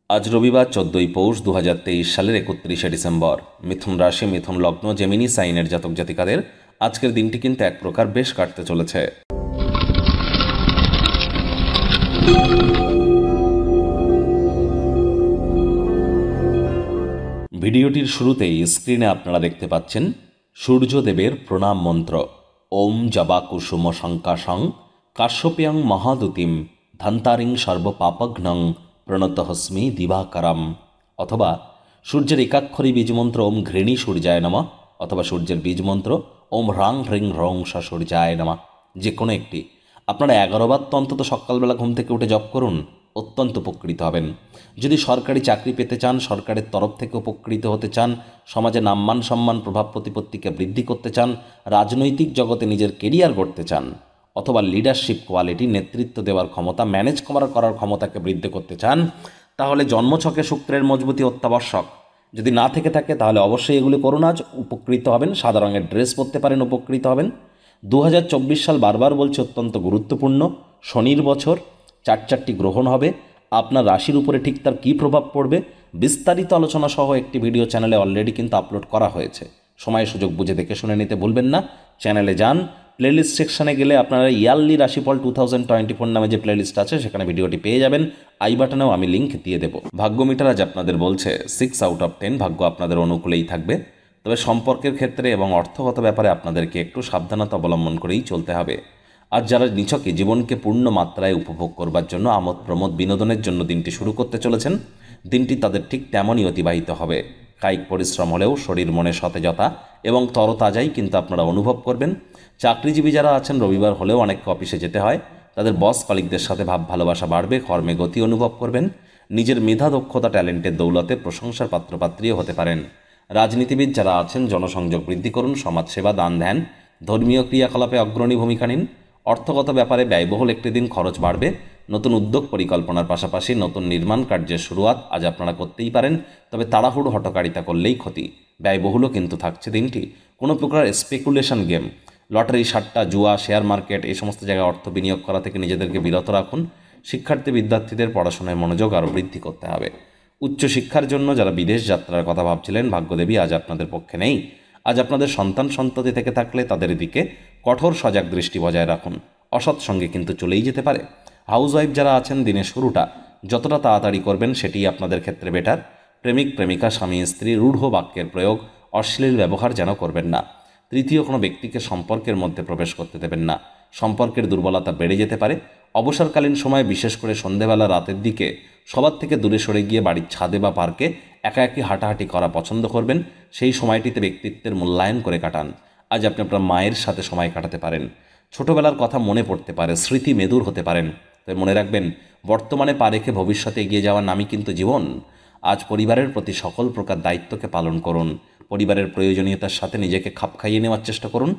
আজ রবিবার 14ই পৌষ 2023 সালের 31শে ডিসেম্বর। মিথুন রাশি, মিথুন লগ্ন, জেমিনি সাইনের জাতক জাতিকাদের আজকের দিনটি কিন্তু এক প্রকার বেশ কাটতে চলেছে। ভিডিওটির শুরুতেই স্ক্রিনে আপনারা দেখতে পাচ্ছেন সূর্যদেবের প্রণাম মন্ত্র। ওম জবা কুসুম শঙ্কাশং কাশ্যপ্যাং মহাদুতিম ধন্তারিং সর্বপাপঘ্নং প্রণতহস্মি দিবাকরম। অথবা সূর্যের একাক্ষরী বীজমন্ত্র ওম ঘৃণী সূর্যায় নমঃ, অথবা সূর্যের বীজমন্ত্র ওম হ্রাং হ্রিং হ্রং স সূর্যায় নমঃ। যে কোনো একটি আপনারা 11 বার তো অন্তত সকালবেলা ঘুম থেকে উঠে জপ করুন, অত্যন্ত উপকৃত হবেন। যদি সরকারি চাকরি পেতে চান, সরকারের তরফ থেকে উপকৃত হতে চান, সমাজে নাম্মান সম্মান প্রভাব প্রতিপত্তিকে বৃদ্ধি করতে চান, রাজনৈতিক জগতে নিজের কেরিয়ার গড়তে চান, অথবা লিডারশিপ কোয়ালিটি, নেতৃত্ব দেওয়ার ক্ষমতা, ম্যানেজ করার ক্ষমতাকে বৃদ্ধি করতে চান, তাহলে জন্মছকে শুক্রের মজবুতি অত্যাবশ্যক। যদি না থেকে থাকে তাহলে অবশ্যই এগুলি করুন, আজ উপকৃত হবেন। সাদা রঙের ড্রেস পরতে পারেন, উপকৃত হবেন। 2024 সাল বারবার বলছে অত্যন্ত গুরুত্বপূর্ণ। শনির বছর, 4টি গ্রহণ হবে, আপনার রাশির উপরে ঠিক তার কী প্রভাব পড়বে বিস্তারিত আলোচনা সহ একটি ভিডিও চ্যানেলে অলরেডি কিন্তু আপলোড করা হয়েছে। সময় সুযোগ বুঝে দেখে শুনে নিতে ভুলবেন না। চ্যানেলে যান, প্লেলিস্ট সেকশনে গেলে আপনারা ইয়ারলি রাশিফল 2024 নামে যে প্লেলিস্ট আছে সেখানে ভিডিওটি পেয়ে যাবেন। আই বাটনেও আমি লিঙ্ক দিয়ে দেবো। ভাগ্য মিটার আজ আপনাদের বলছে 6 আউট অফ 10 ভাগ্য আপনাদের অনুকূলেই থাকবে। তবে সম্পর্কের ক্ষেত্রে এবং অর্থগত ব্যাপারে আপনাদেরকে একটু সাবধানতা অবলম্বন করেই চলতে হবে। আর যারা নিছকে জীবনকে পূর্ণ মাত্রায় উপভোগ করবার জন্য আমোদ প্রমোদ বিনোদনের জন্য দিনটি শুরু করতে চলেছেন, দিনটি তাদের ঠিক তেমনই অতিবাহিত হবে। কায়িক পরিশ্রম হলেও শরীর মনে সতেজতা এবং তরতাজাই কিন্তু আপনারা অনুভব করবেন। চাকরিজীবী যারা আছেন, রবিবার হলেও অনেককে অফিসে যেতে হয়, তাদের বস কলিগদের সাথে ভাব ভালোবাসা বাড়বে, কর্মে গতি অনুভব করবেন। নিজের মেধা দক্ষতা ট্যালেন্টের দৌলতে প্রশংসার পাত্রপাত্রীও হতে পারেন। রাজনীতিবিদ যারা আছেন, জনসংযোগ বৃদ্ধি করুন, সমাজসেবা, দান ধ্যান, ধর্মীয় ক্রিয়াকলাপে অগ্রণী ভূমিকা নিন। অর্থগত ব্যাপারে ব্যয়বহুল একটি দিন, খরচ বাড়বে। নতুন উদ্যোগ পরিকল্পনার পাশাপাশি নতুন নির্মাণ কার্যের শুরুয়াত আজ আপনারা করতেই পারেন, তবে তাড়াহুড়ো হঠকারিতা করলেই ক্ষতি। ব্যয়বহুলও কিন্তু থাকছে দিনটি। কোনো প্রকার স্পেকুলেশন গেম, লটারি, সাট্টা, জুয়া, শেয়ার মার্কেট এই সমস্ত জায়গায় অর্থ বিনিয়োগ করা থেকে নিজেদেরকে বিরত রাখুন। বিদ্যার্থীদের পড়াশোনায় মনোযোগ আরও বৃদ্ধি করতে হবে। উচ্চশিক্ষার জন্য যারা বিদেশ যাত্রার কথা ভাবছিলেন, ভাগ্যদেবী আজ আপনাদের পক্ষে নেই। আজ আপনাদের সন্তান সন্ততি থেকে থাকলে তাদের দিকে কঠোর সজাগ দৃষ্টি বজায় রাখুন। অসৎ সঙ্গে কিন্তু চলেই যেতে পারে। হাউসওয়াইফ যারা আছেন, দিনের শুরুটা যতটা তাড়াতাড়ি করবেন সেটিই আপনাদের ক্ষেত্রে বেটার। প্রেমিক প্রেমিকা, স্বামী স্ত্রী, রূঢ় বাক্যের প্রয়োগ, অশ্লীল ব্যবহার যেন করবেন না। তৃতীয় কোনো ব্যক্তিকে সম্পর্কের মধ্যে প্রবেশ করতে দেবেন না। সম্পর্কের দুর্বলতা বেড়ে যেতে পারে। অবসরকালীন সময়ে, বিশেষ করে সন্ধেবেলা, রাতের দিকে সবার থেকে দূরে সরে গিয়ে বাড়ির ছাদে বা পার্কে একা একই হাঁটাহাঁটি করা পছন্দ করবেন। সেই সময়টিতে ব্যক্তিত্বের মূল্যায়ন করে কাটান। আজ আপনি আপনার মায়ের সাথে সময় কাটাতে পারেন। ছোটবেলার কথা মনে পড়তে পারে, স্মৃতি মেদুর হতে পারেন। তবে মনে রাখবেন, বর্তমানে পা রেখে ভবিষ্যতে এগিয়ে যাওয়ার নামই কিন্তু জীবন। আজ পরিবারের প্রতি সকল প্রকার দায়িত্বকে পালন করুন। পরিবারের প্রয়োজনীয়তার সাথে নিজেকে খাপ খাইয়ে নেওয়ার চেষ্টা করুন।